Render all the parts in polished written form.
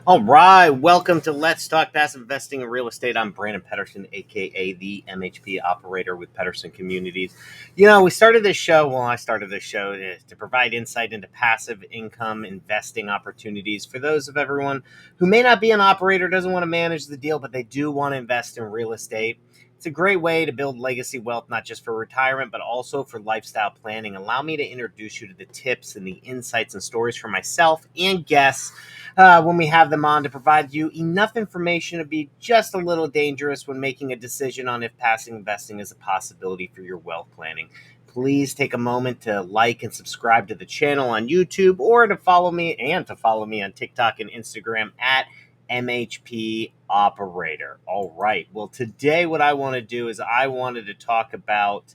All right, welcome to Let's Talk Passive Investing in Real Estate. I'm Brandon Pedersen, aka the MHP operator with Pedersen Communities. We started this show. Well, I started this show to provide insight into passive income investing opportunities for those of everyone who may not be an operator, doesn't want to manage the deal, but they do want to invest in real estate. It's a great way to build legacy wealth, not just for retirement, but also for lifestyle planning. Allow me to introduce you to the tips and the insights and stories for myself and guests when we have them on to provide you enough information to be just a little dangerous when making a decision on if passive investing is a possibility for your wealth planning. Please take a moment to like and subscribe to the channel on YouTube or to follow me on TikTok and Instagram at MHP Operator. All right. Well, today what I want to do is I wanted to talk about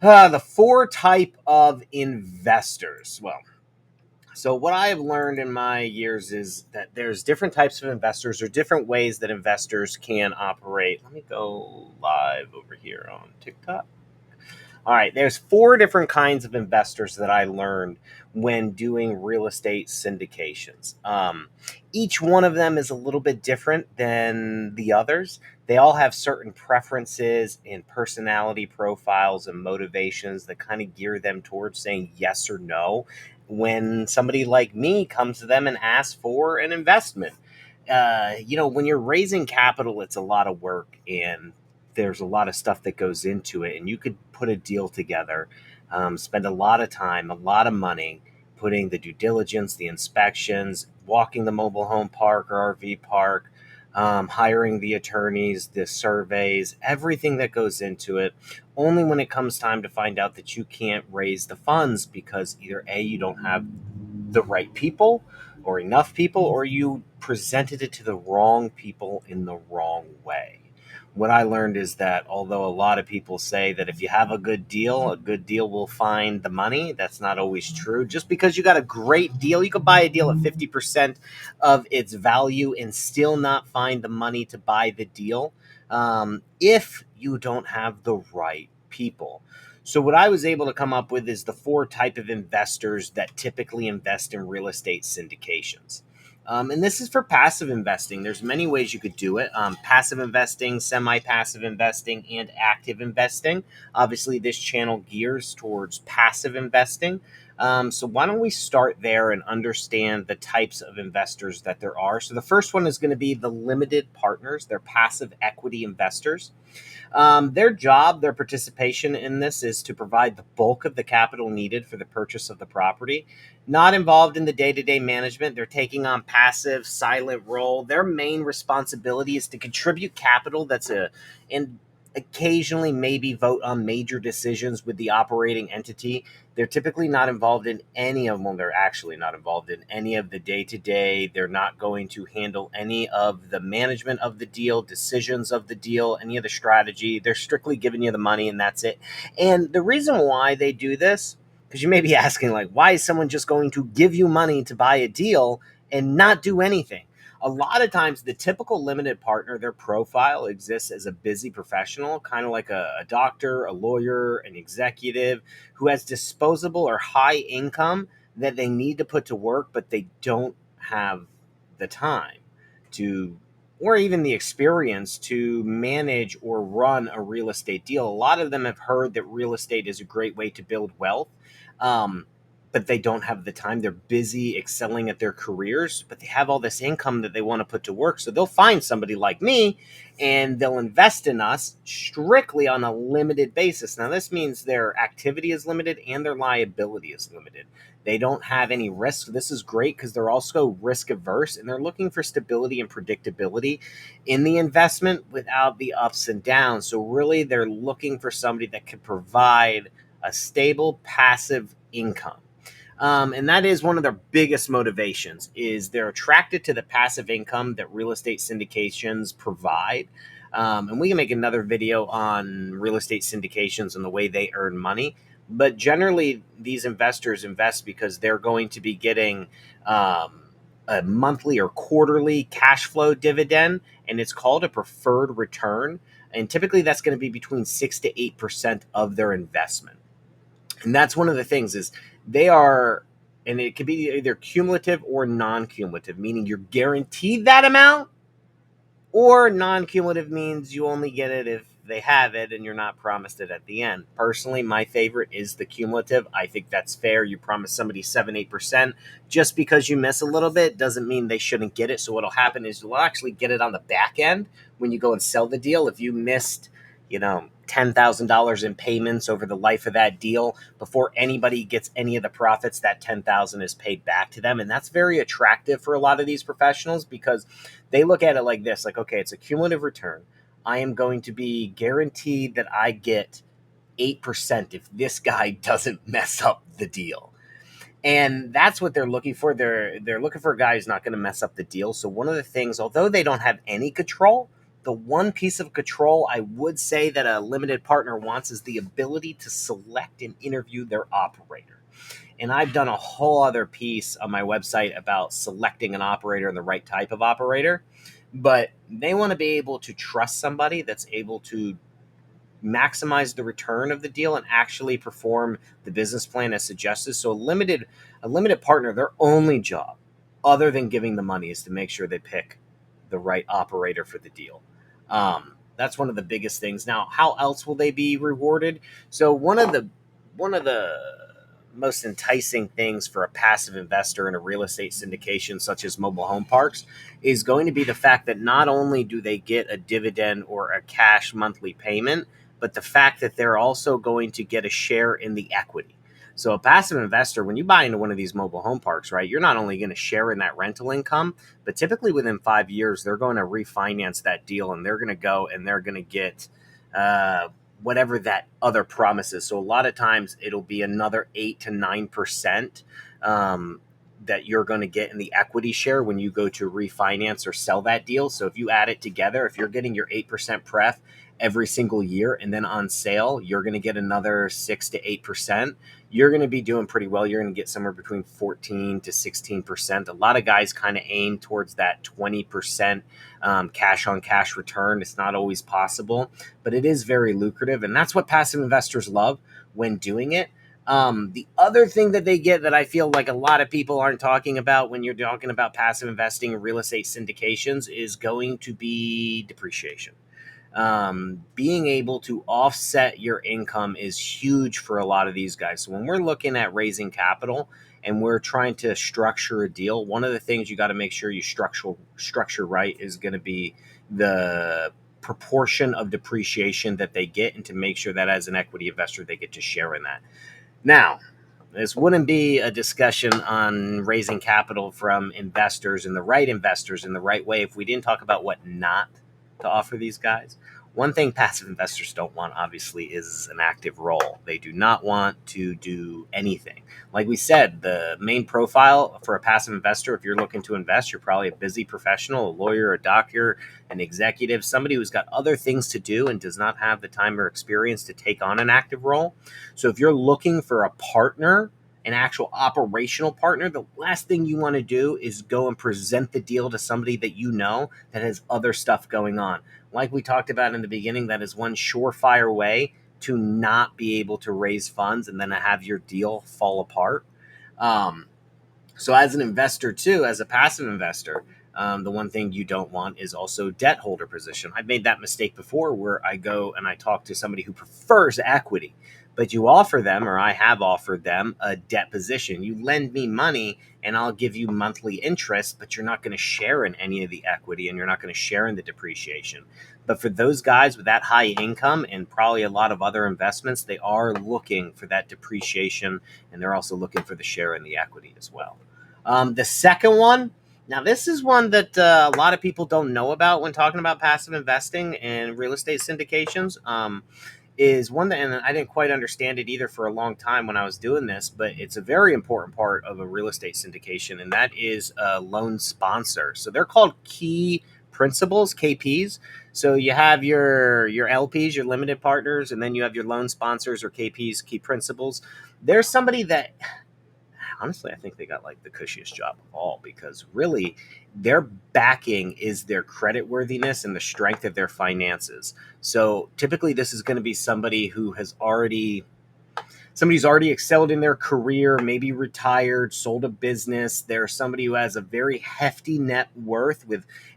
the four type of investors. So what I have learned in my years is that there's different types of investors or different ways that investors can operate. Let me go live over here on TikTok. All right, there's four different kinds of investors that I learned when doing real estate syndications. Each one of them is a little bit different than the others. They all have certain preferences and personality profiles and motivations that kind of gear them towards saying yes or no when somebody like me comes to them and asks for an investment. When you're raising capital, it's a lot of work and there's a lot of stuff that goes into it, and you could put a deal together, spend a lot of time, a lot of money, putting the due diligence, the inspections, walking the mobile home park or RV park, hiring the attorneys, the surveys, everything that goes into it. Only when it comes time to find out that you can't raise the funds because either A, you don't have the right people or enough people, or you presented it to the wrong people in the wrong way. What I learned is that although a lot of people say that if you have a good deal will find the money, that's not always true. Just because you got a great deal, you could buy a deal at 50% of its value and still not find the money to buy the deal if you don't have the right people. So what I was able to come up with is the four type of investors that typically invest in real estate syndications. And this is for passive investing. There's many ways you could do it. Passive investing, semi-passive investing, and active investing. Obviously, this channel gears towards passive investing. So why don't we start there and understand the types of investors that there are. So the first one is going to be the limited partners. They're passive equity investors. Their job, their participation in this is to provide the bulk of the capital needed for the purchase of the property. Not involved in the day-to-day management. They're taking on passive, silent role. Their main responsibility is to contribute capital and occasionally maybe vote on major decisions with the operating entity. They're typically not involved in any of them. They're actually not involved in any of the day-to-day. They're not going to handle any of the management of the deal, decisions of the deal, any of the strategy. They're strictly giving you the money and that's it. And the reason why they do this, because you may be asking, like, why is someone just going to give you money to buy a deal and not do anything? A lot of times, the typical limited partner, their profile exists as a busy professional, kind of like a doctor, a lawyer, an executive who has disposable or high income that they need to put to work, but they don't have the time to, or even the experience to manage or run a real estate deal. A lot of them have heard that real estate is a great way to build wealth. Um, but they don't have the time. They're busy excelling at their careers, but they have all this income that they want to put to work. So they'll find somebody like me and they'll invest in us strictly on a limited basis. Now, this means their activity is limited and their liability is limited. They don't have any risk. This is great because they're also risk averse and they're looking for stability and predictability in the investment without the ups and downs. So really, they're looking for somebody that can provide a stable passive income. And that is one of their biggest motivations is they're attracted to the passive income that real estate syndications provide. And we can make another video on real estate syndications and the way they earn money. But generally, these investors invest because they're going to be getting a monthly or quarterly cash flow dividend, and it's called a preferred return. And typically, that's going to be between 6 to 8% of their investment. And that's one of the things is they are and it could be either cumulative or non-cumulative, meaning you're guaranteed that amount, or non-cumulative means you only get it if they have it and you're not promised it at the end. Personally, my favorite is the cumulative. I think that's fair. You promise somebody 7-8%. Just because you miss a little bit doesn't mean they shouldn't get it. So what'll happen is you'll actually get it on the back end when you go and sell the deal. If you missed, $10,000 in payments over the life of that deal, before anybody gets any of the profits, that 10,000 is paid back to them. And that's very attractive for a lot of these professionals, because they look at it like this, like, okay, it's a cumulative return. I am going to be guaranteed that I get 8% if this guy doesn't mess up the deal. And that's what they're looking for. They're looking for a guy who's not going to mess up the deal. So one of the things, although they don't have any control, the one piece of control I would say that a limited partner wants is the ability to select and interview their operator. And I've done a whole other piece on my website about selecting an operator and the right type of operator. But they want to be able to trust somebody that's able to maximize the return of the deal and actually perform the business plan as suggested. So a limited partner, their only job, other than giving the money, is to make sure they pick the right operator for the deal. That's one of the biggest things. Now, how else will they be rewarded? So one of the most enticing things for a passive investor in a real estate syndication such as mobile home parks is going to be the fact that not only do they get a dividend or a cash monthly payment, but the fact that they're also going to get a share in the equity. So a passive investor, when you buy into one of these mobile home parks, right, you're not only going to share in that rental income, but typically within 5 years, they're going to refinance that deal, and they're going to go and they're going to get whatever that other promise is. So a lot of times it'll be another 8 to 9% that you're going to get in the equity share when you go to refinance or sell that deal. So if you add it together, if you're getting your 8% pref every single year, and then on sale, you're going to get another 6 to 8%, you're going to be doing pretty well. You're going to get somewhere between 14 to 16%. A lot of guys kind of aim towards that 20% cash on cash return. It's not always possible, but it is very lucrative. And that's what passive investors love when doing it. The other thing that they get that I feel like a lot of people aren't talking about when you're talking about passive investing in real estate syndications is going to be depreciation. Being able to offset your income is huge for a lot of these guys. So when we're looking at raising capital and we're trying to structure a deal, one of the things you got to make sure you structure right is going to be the proportion of depreciation that they get, and to make sure that as an equity investor they get to share in that. Now, this wouldn't be a discussion on raising capital from investors and the right way if we didn't talk about what not to offer these guys. One thing passive investors don't want, obviously, is an active role. They do not want to do anything. Like we said, the main profile for a passive investor, if you're looking to invest, you're probably a busy professional, a lawyer, a doctor, an executive, somebody who's got other things to do and does not have the time or experience to take on an active role. So if you're looking for a partner, an actual operational partner, the last thing you want to do is go and present the deal to somebody that you know that has other stuff going on. Like we talked about in the beginning, that is one surefire way to not be able to raise funds and then have your deal fall apart. So as an investor too, as a passive investor, the one thing you don't want is also debt holder position. I've made that mistake before where I go and I talk to somebody who prefers equity, but you offer them, or I have offered them, a debt position. You lend me money and I'll give you monthly interest, but you're not going to share in any of the equity and you're not going to share in the depreciation. But for those guys with that high income and probably a lot of other investments, they are looking for that depreciation, and they're also looking for the share in the equity as well. The second one, now this is one that a lot of people don't know about when talking about passive investing and real estate syndications. Is one that, and I didn't quite understand it either for a long time when I was doing this, but it's a very important part of a real estate syndication, and that is a loan sponsor. So they're called key principals, KPs. So you have your LPs, your limited partners, and then you have your loan sponsors or KPs, key principals. There's somebody that, honestly, I think they got like the cushiest job of all, because really their backing is their credit worthiness and the strength of their finances. So typically this is going to be somebody who has already somebody who's already excelled in their career, maybe retired, sold a business. They're somebody who has a very hefty net worth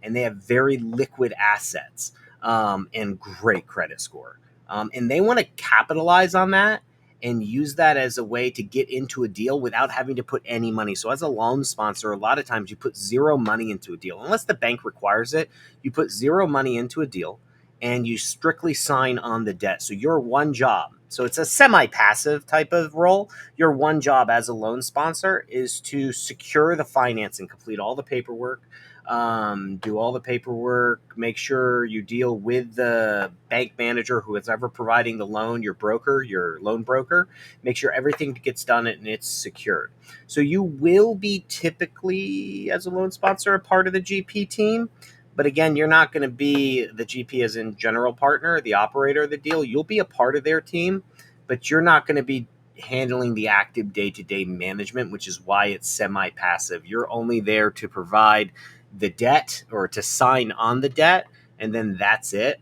and they have very liquid assets, and great credit score. And they want to capitalize on that and use that as a way to get into a deal without having to put any money. So as a loan sponsor, a lot of times you put zero money into a deal. Unless the bank requires it, you put zero money into a deal and you strictly sign on the debt. So your one job, so it's a semi-passive type of role. Your one job as a loan sponsor is to secure the financing, complete all the paperwork, do all the paperwork, make sure you deal with the bank manager who is ever providing the loan, your broker, your loan broker, make sure everything gets done and it's secured. So you will be typically, as a loan sponsor, a part of the GP team. But again, you're not going to be the GP as in general partner, the operator of the deal. You'll be a part of their team, but you're not going to be handling the active day-to-day management, which is why it's semi-passive. You're only there to provide the debt or to sign on the debt, and then that's it.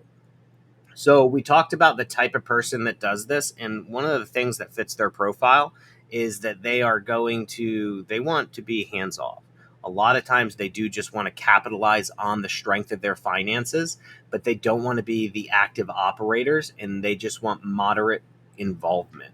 So we talked about the type of person that does this, and one of the things that fits their profile is that they want to be hands off. A lot of times they do just want to capitalize on the strength of their finances, but they don't want to be the active operators, and they just want moderate involvement.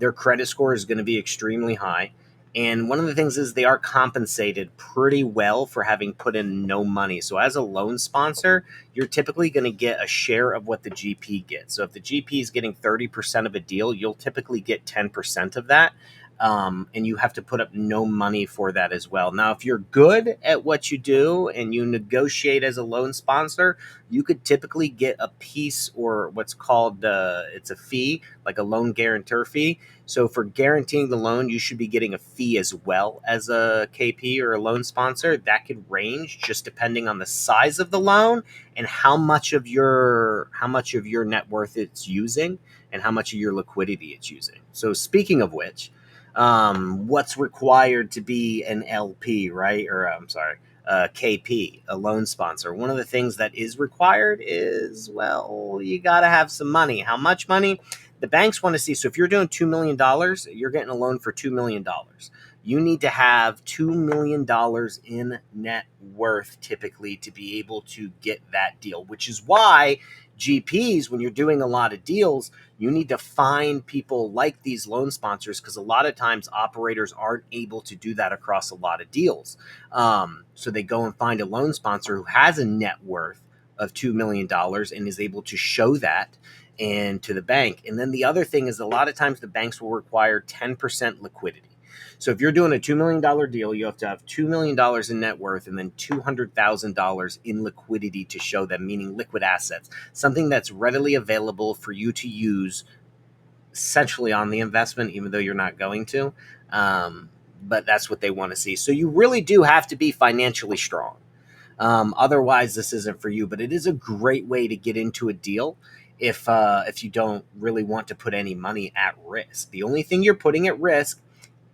Their credit score is going to be extremely high. And one of the things is they are compensated pretty well for having put in no money. So as a loan sponsor, you're typically going to get a share of what the GP gets. So if the GP is getting 30% of a deal, you'll typically get 10% of that. And you have to put up no money for that as well. Now, if you're good at what you do and you negotiate as a loan sponsor, you could typically get a piece or what's called it's a fee, like a loan guarantor fee. So for guaranteeing the loan, you should be getting a fee as well as a KP or a loan sponsor. That could range just depending on the size of the loan and how much of your net worth it's using and how much of your liquidity it's using. So speaking of which, what's required to be an LP, right? Or I'm sorry, KP, a loan sponsor. One of the things that is required is, well, you got to have some money. How much money? The banks want to see. So if you're doing $2 million, you're getting a loan for $2 million. You need to have $2 million in net worth typically to be able to get that deal, which is why GPs, when you're doing a lot of deals, you need to find people like these loan sponsors, because a lot of times operators aren't able to do that across a lot of deals. So they go and find a loan sponsor who has a net worth of $2 million and is able to show that and to the bank. And then the other thing is a lot of times the banks will require 10% liquidity. So if you're doing a $2 million deal, you have to have $2 million in net worth and then $200,000 in liquidity to show them, meaning liquid assets, something that's readily available for you to use essentially on the investment, even though you're not going to. But that's what they want to see. So you really do have to be financially strong. Otherwise, this isn't for you, but it is a great way to get into a deal if you don't really want to put any money at risk. The only thing you're putting at risk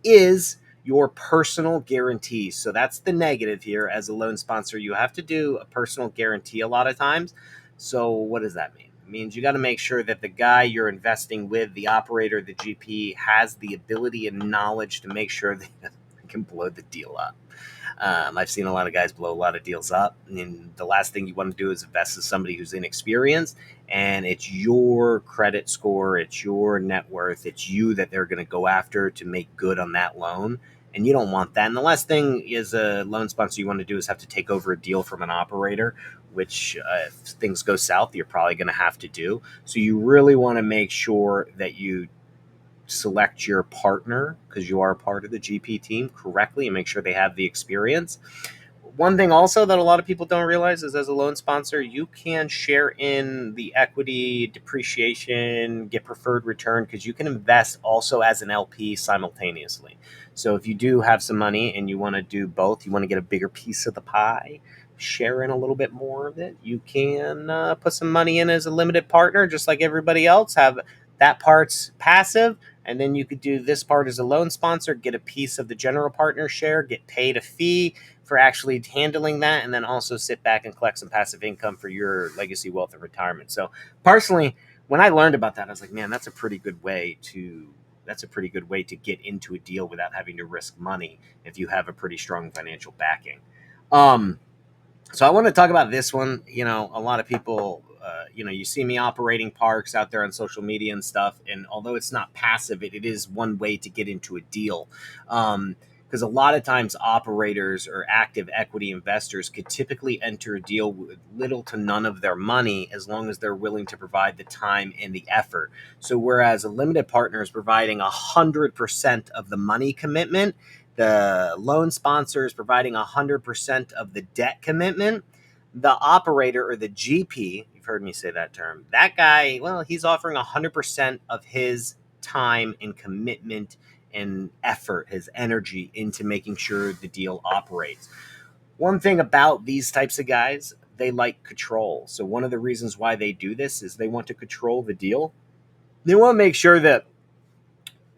is your personal guarantees. So that's the negative here. As a loan sponsor, you have to do a personal guarantee a lot of times. So what does that mean? It means you got to make sure that the guy you're investing with, the operator, the GP, has the ability and knowledge to make sure they can blow the deal up. I've seen a lot of guys blow a lot of deals up, and the last thing you want to do is invest in somebody who's inexperienced, and it's your credit score, it's your net worth, it's you that they're going to go after to make good on that loan, and you don't want that. And the last thing is a loan sponsor you want to do is have to take over a deal from an operator, which if things go south, you're probably going to have to do. So you really want to make sure that you select your partner, because you are part of the GP team, correctly and make sure they have the experience. One thing also that a lot of people don't realize is as a loan sponsor, you can share in the equity, depreciation, get preferred return, because you can invest also as an LP simultaneously. So if you do have some money and you want to do both, you want to get a bigger piece of the pie, share in a little bit more of it, you can put some money in as a limited partner, just like everybody else. Have that part's passive, and then you could do this part as a loan sponsor, get a piece of the general partner share, get paid a fee for actually handling that, and then also sit back and collect some passive income for your legacy wealth and retirement. So personally, when I learned about that, I was like, man, that's a pretty good way to That's a pretty good way to get into a deal without having to risk money if you have a pretty strong financial backing. Um, so I want to talk about this one. A lot of people, you see me operating parks out there on social media and stuff. And although it's not passive, it is one way to get into a deal. Because a lot of times operators or active equity investors could typically enter a deal with little to none of their money as long as they're willing to provide the time and the effort. So whereas a limited partner is providing 100% of the money commitment, the loan sponsor is providing 100% of the debt commitment. The operator or the GP, you've heard me say that term, that guy, well, he's offering 100% of his time and commitment and effort, his energy into making sure the deal operates. One thing about these types of guys, they like control. So one of the reasons why they do this is they want to control the deal. They want to make sure that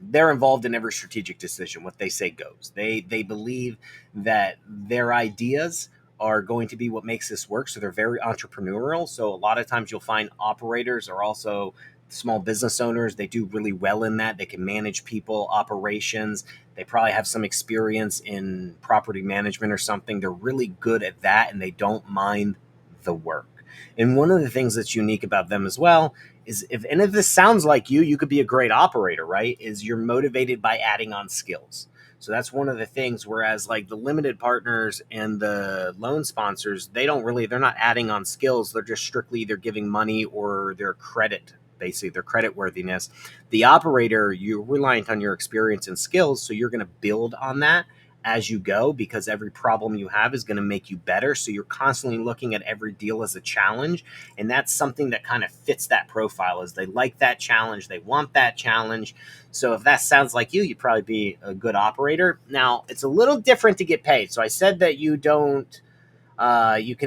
they're involved in every strategic decision. What they say goes. They believe that their ideas are going to be what makes this work. So they're very entrepreneurial. So a lot of times you'll find operators are also small business owners. They do really well in that. They can manage people, operations. They probably have some experience in property management or something. They're really good at that, and they don't mind the work. And one of the things that's unique about them as well is if this sounds like you could be a great operator, right? Is you're motivated by adding on skills. So that's one of the things. Whereas like the limited partners and the loan sponsors, they're not adding on skills. They're just strictly either giving money or their credit, basically their credit worthiness. The operator, you're reliant on your experience and skills. So you're going to build on that as you go, because every problem you have is going to make you better. So you're constantly looking at every deal as a challenge. And that's something that kind of fits that profile, is they like that challenge. They want that challenge. So if that sounds like you'd probably be a good operator. Now, it's a little different to get paid. So I said that you can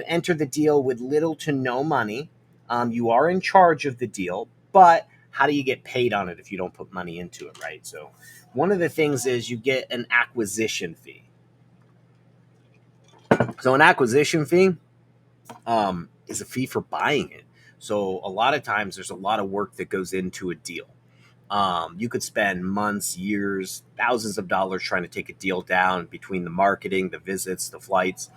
enter the deal with little to no money. You are in charge of the deal, but how do you get paid on it if you don't put money into it, right? So one of the things is you get an acquisition fee. So an acquisition fee is a fee for buying it. So a lot of times there's a lot of work that goes into a deal. You could spend months, years, thousands of dollars trying to take a deal down between the marketing, the visits, the flights.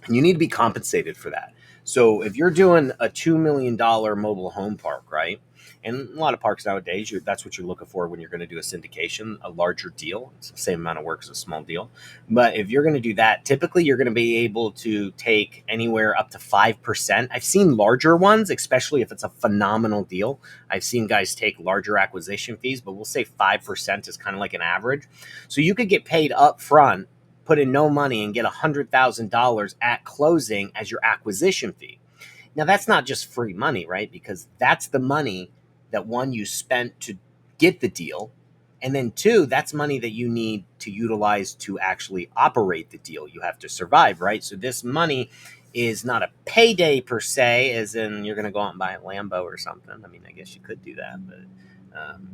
And you need to be compensated for that. So if you're doing a $2 million mobile home park, right? And a lot of parks nowadays, that's what you're looking for when you're going to do a syndication, a larger deal. It's the same amount of work as a small deal. But if you're going to do that, typically you're going to be able to take anywhere up to 5%. I've seen larger ones, especially if it's a phenomenal deal. I've seen guys take larger acquisition fees, but we'll say 5% is kind of like an average. So you could get paid up front, put in no money, and get $100,000 at closing as your acquisition fee. Now, that's not just free money, right? Because that's the money that, one, you spent to get the deal. And then two, that's money that you need to utilize to actually operate the deal. You have to survive, right? So this money is not a payday per se, as in you're going to go out and buy a Lambo or something. I mean, I guess you could do that, but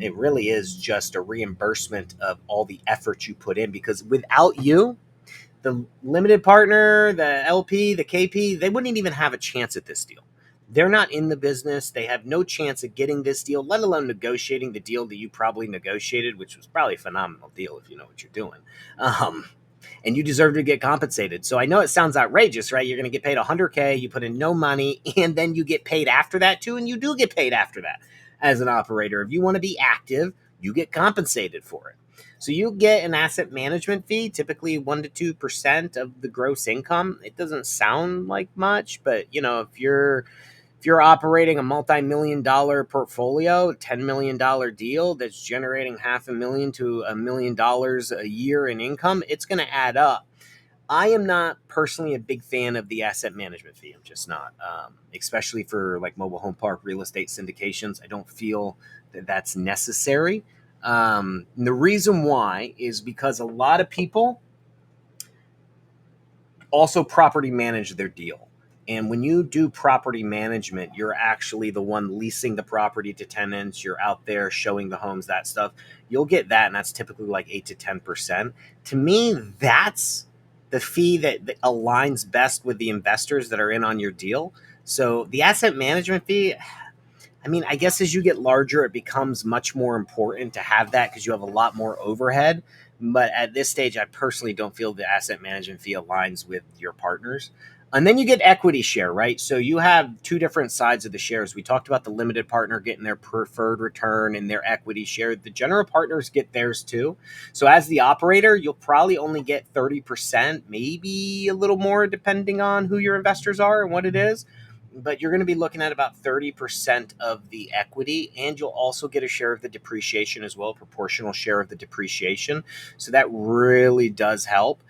it really is just a reimbursement of all the effort you put in, because without you, the limited partner, the LP, the KP, they wouldn't even have a chance at this deal. They're not in the business. They have no chance of getting this deal, let alone negotiating the deal that you probably negotiated, which was probably a phenomenal deal if you know what you're doing. And you deserve to get compensated. So I know it sounds outrageous, right? You're going to get paid $100K, you put in no money, and then you get paid after that too, and you do get paid after that as an operator. If you want to be active, you get compensated for it. So you get an asset management fee, typically 1% to 2% of the gross income. It doesn't sound like much, but if you're operating a multi-million-dollar portfolio, $10 million deal that's generating $500,000 to $1 million a year in income, it's going to add up. I am not personally a big fan of the asset management fee. I'm just not, especially for like mobile home park real estate syndications. I don't feel that that's necessary. The reason why is because a lot of people also property manage their deal. And when you do property management, you're actually the one leasing the property to tenants. You're out there showing the homes, that stuff. You'll get that, and that's typically like 8 to 10%. To me, that's the fee that aligns best with the investors that are in on your deal. So the asset management fee, I mean, I guess as you get larger, it becomes much more important to have that because you have a lot more overhead. But at this stage, I personally don't feel the asset management fee aligns with your partners. And then you get equity share, right? So you have two different sides of the shares. We talked about the limited partner getting their preferred return and their equity share. The general partners get theirs too. So as the operator, you'll probably only get 30%, maybe a little more depending on who your investors are and what it is, but you're going to be looking at about 30% of the equity, and you'll also get a share of the depreciation as well, a proportional share of the depreciation. So that really does help.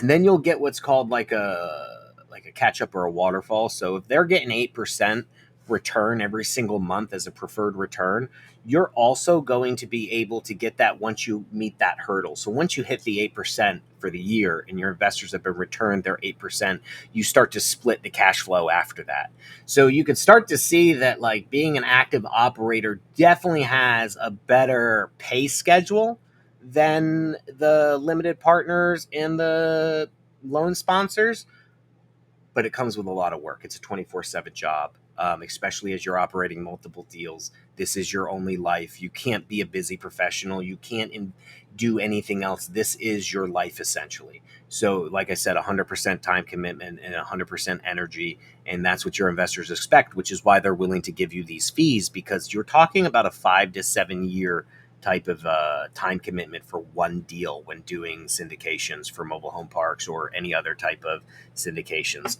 And then you'll get what's called like a catch up or a waterfall. So if they're getting 8% return every single month as a preferred return, you're also going to be able to get that once you meet that hurdle. So once you hit the 8% for the year and your investors have been returned their 8%, you start to split the cash flow after that. So you can start to see that like being an active operator definitely has a better pay schedule than the limited partners and the loan sponsors, but it comes with a lot of work. It's a 24/7 job, especially as you're operating multiple deals. This is your only life. You can't be a busy professional. You can't do anything else. This is your life essentially. So, like I said, 100% time commitment and 100% energy. And that's what your investors expect, which is why they're willing to give you these fees, because you're talking about a 5 to 7 year type of time commitment for one deal when doing syndications for mobile home parks or any other type of syndications.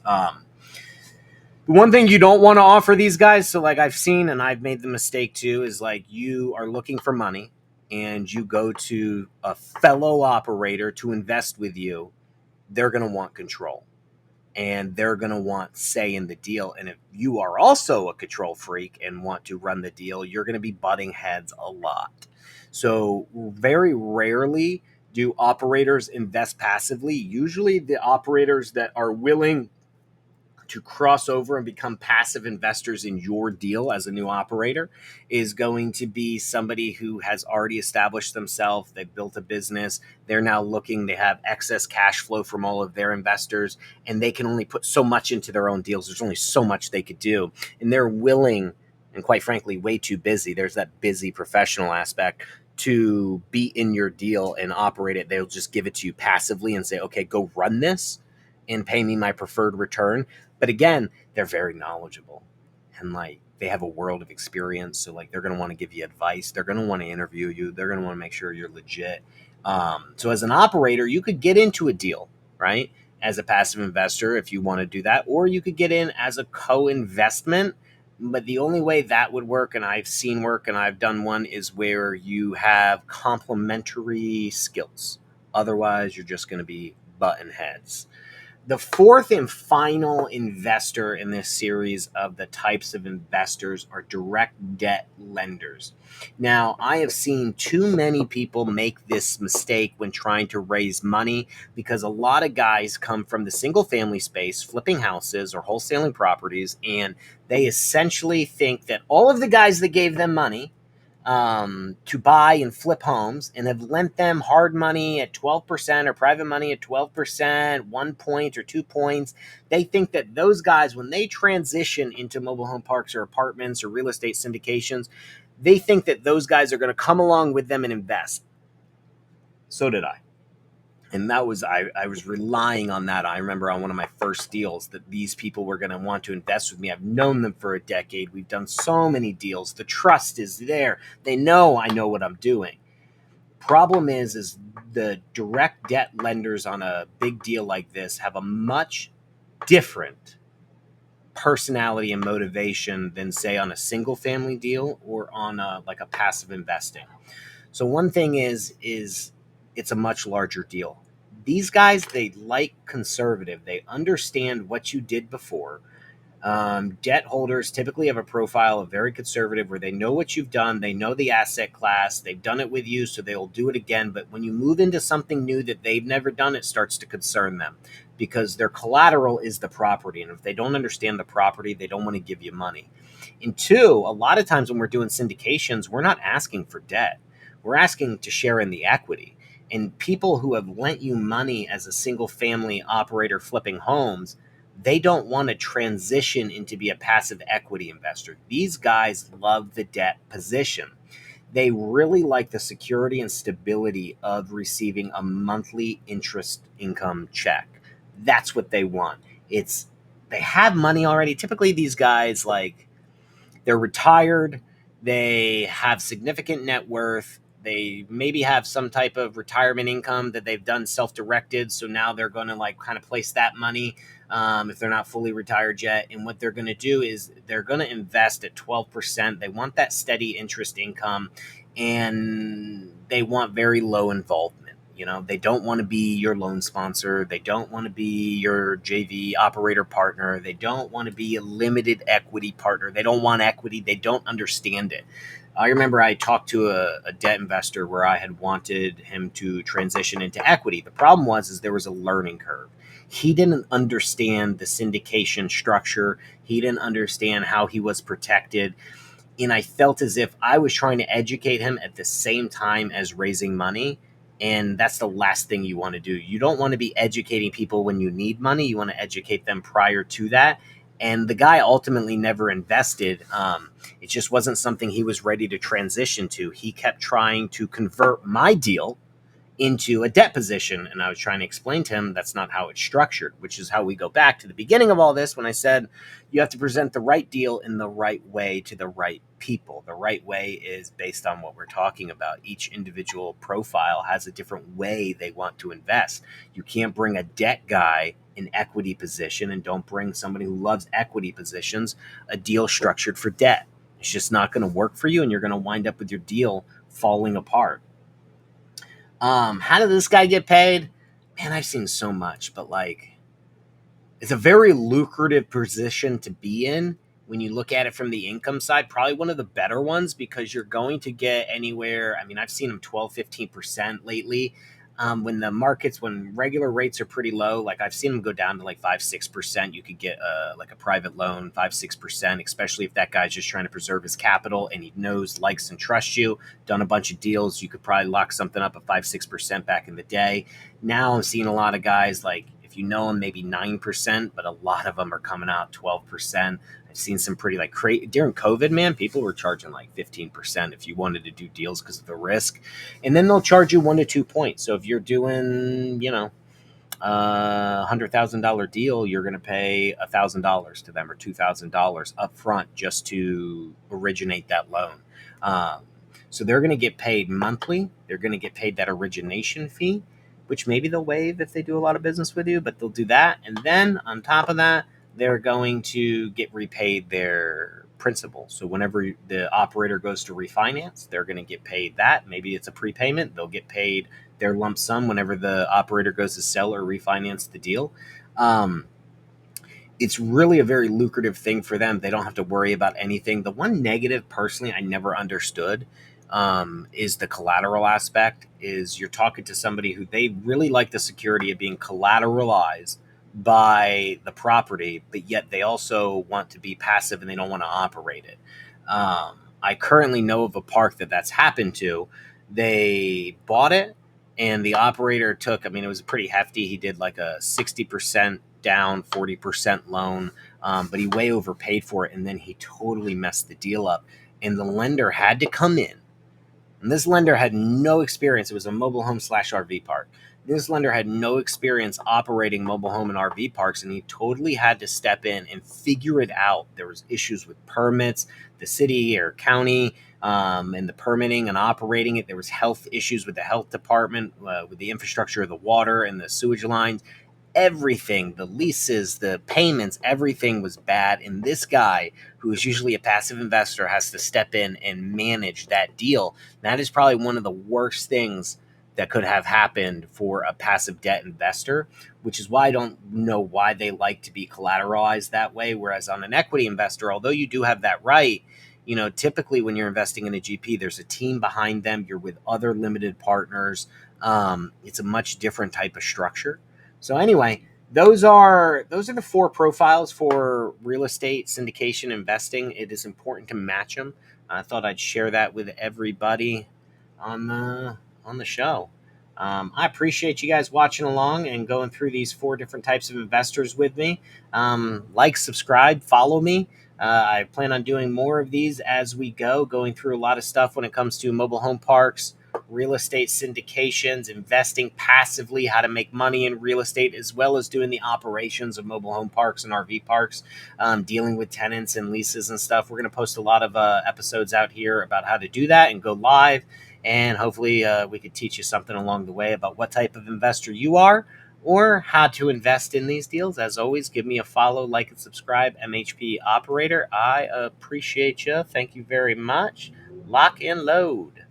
The one thing you don't want to offer these guys, so like I've seen and I've made the mistake too, is like you are looking for money and you go to a fellow operator to invest with you, they're going to want control and they're going to want say in the deal. And if you are also a control freak and want to run the deal, you're going to be butting heads a lot. So very rarely do operators invest passively. Usually the operators that are willing to cross over and become passive investors in your deal as a new operator is going to be somebody who has already established themselves. They've built a business. They're now looking, they have excess cash flow from all of their investors, and they can only put so much into their own deals. There's only so much they could do. And they're willing, and quite frankly, way too busy. There's that busy professional aspect to be in your deal and operate it. They'll just give it to you passively and say, okay, go run this and pay me my preferred return. But again, they're very knowledgeable and like they have a world of experience. So like they're going to want to give you advice. They're going to want to interview you. They're going to want to make sure you're legit. So as an operator, you could get into a deal, right? As a passive investor, if you want to do that, or you could get in as a co-investment. But the only way that would work, and I've seen work and I've done one, is where you have complementary skills. Otherwise, you're just going to be button heads. The fourth and final investor in this series of the types of investors are direct debt lenders. Now, I have seen too many people make this mistake when trying to raise money because a lot of guys come from the single family space, flipping houses or wholesaling properties, and they essentially think that all of the guys that gave them money to buy and flip homes and have lent them hard money at 12% or private money at 12%, 1 point or 2 points. They think that those guys, when they transition into mobile home parks or apartments or real estate syndications, they think that those guys are going to come along with them and invest. So did I. And that was, I was relying on that. I remember on one of my first deals that these people were going to want to invest with me. I've known them for a decade. We've done so many deals. The trust is there. They know I know what I'm doing. Problem is the direct debt lenders on a big deal like this have a much different personality and motivation than say on a single family deal or on like a passive investing. So one thing is it's a much larger deal. These guys, they like conservative. They understand what you did before. Debt holders typically have a profile of very conservative where they know what you've done. They know the asset class. They've done it with you, so they'll do it again. But when you move into something new that they've never done, it starts to concern them because their collateral is the property. And if they don't understand the property, they don't want to give you money. And two, a lot of times when we're doing syndications, we're not asking for debt. We're asking to share in the equity. And people who have lent you money as a single family operator flipping homes, they don't want to transition into be a passive equity investor. These guys love the debt position. They really like the security and stability of receiving a monthly interest income check. That's what they want. It's they have money already. Typically these guys, like, they're retired, they have significant net worth, they maybe have some type of retirement income that they've done self-directed, so now they're going to like kind of place that money, if they're not fully retired yet. And what they're going to do is they're going to invest at 12%. They want that steady interest income, and they want very low involvement. They don't want to be your loan sponsor. They don't want to be your JV operator partner. They don't want to be a limited equity partner. They don't want equity. They don't understand it. I remember I talked to a debt investor where I had wanted him to transition into equity. The problem is there was a learning curve. He didn't understand the syndication structure. He didn't understand how he was protected. And I felt as if I was trying to educate him at the same time as raising money. And that's the last thing you want to do. You don't want to be educating people when you need money. You want to educate them prior to that. And the guy ultimately never invested. It just wasn't something he was ready to transition to. He kept trying to convert my deal into a debt position. And I was trying to explain to him that's not how it's structured, which is how we go back to the beginning of all this when I said you have to present the right deal in the right way to the right people. The right way is based on what we're talking about. Each individual profile has a different way they want to invest. You can't bring a debt guy in equity position, and don't bring somebody who loves equity positions a deal structured for debt. It's just not going to work for you, and you're going to wind up with your deal falling apart. How did this guy get paid? Man, I've seen so much, but like, it's a very lucrative position to be in when you look at it from the income side. Probably one of the better ones, because you're going to get anywhere. I mean, I've seen them 12, 15% lately. When regular rates are pretty low, like I've seen them go down to like 5, 6%. You could get like a private loan, 5, 6%, especially if that guy's just trying to preserve his capital and he knows, likes, and trusts you. Done a bunch of deals. You could probably lock something up at 5, 6% back in the day. Now I'm seeing a lot of guys, like, if you know them, maybe 9%, but a lot of them are coming out 12%. I've seen some pretty like during COVID, man, people were charging like 15% if you wanted to do deals because of the risk. And then they'll charge you 1 to 2 points. So if you're doing, $100,000 deal, you're going to pay $1,000 to them or $2,000 up front just to originate that loan. So they're going to get paid monthly. They're going to get paid that origination fee, which maybe they'll waive if they do a lot of business with you, but they'll do that. And then on top of that, they're going to get repaid their principal. So whenever the operator goes to refinance, they're going to get paid that. Maybe it's a prepayment. They'll get paid their lump sum whenever the operator goes to sell or refinance the deal. It's really a very lucrative thing for them. They don't have to worry about anything. The one negative, personally, I never understood is the collateral aspect. Is you're talking to somebody who they really like the security of being collateralized by the property, but yet they also want to be passive and they don't want to operate it. I currently know of a park that's happened to. They bought it, and the operator took, I mean, it was pretty hefty. He did like a 60% down, 40% loan, but he way overpaid for it, and then he totally messed the deal up. And the lender had to come in. And this lender had no experience. It was a mobile home / RV park. This lender had no experience operating mobile home and RV parks, and he totally had to step in and figure it out. There was issues with permits, the city or county, and the permitting and operating it. There was health issues with the health department, with the infrastructure of the water and the sewage lines. Everything, the leases, the payments, everything was bad. And this guy, who is usually a passive investor, has to step in and manage that deal. That is probably one of the worst things that could have happened for a passive debt investor, which is why I don't know why they like to be collateralized that way. Whereas on an equity investor, although you do have that right, typically when you're investing in a GP, there's a team behind them. You're with other limited partners. It's a much different type of structure. So anyway, those are the 4 profiles for real estate syndication investing. It is important to match them. I thought I'd share that with everybody on the show. I appreciate you guys watching along and going through these 4 different types of investors with me. Like, subscribe, follow me. I plan on doing more of these as we go, going through a lot of stuff when it comes to mobile home parks, real estate syndications, investing passively, how to make money in real estate, as well as doing the operations of mobile home parks and RV parks, dealing with tenants and leases and stuff. We're going to post a lot of episodes out here about how to do that and go live. And hopefully, we could teach you something along the way about what type of investor you are or how to invest in these deals. As always, give me a follow, like, and subscribe. MHP Operator, I appreciate you. Thank you very much. Lock and load.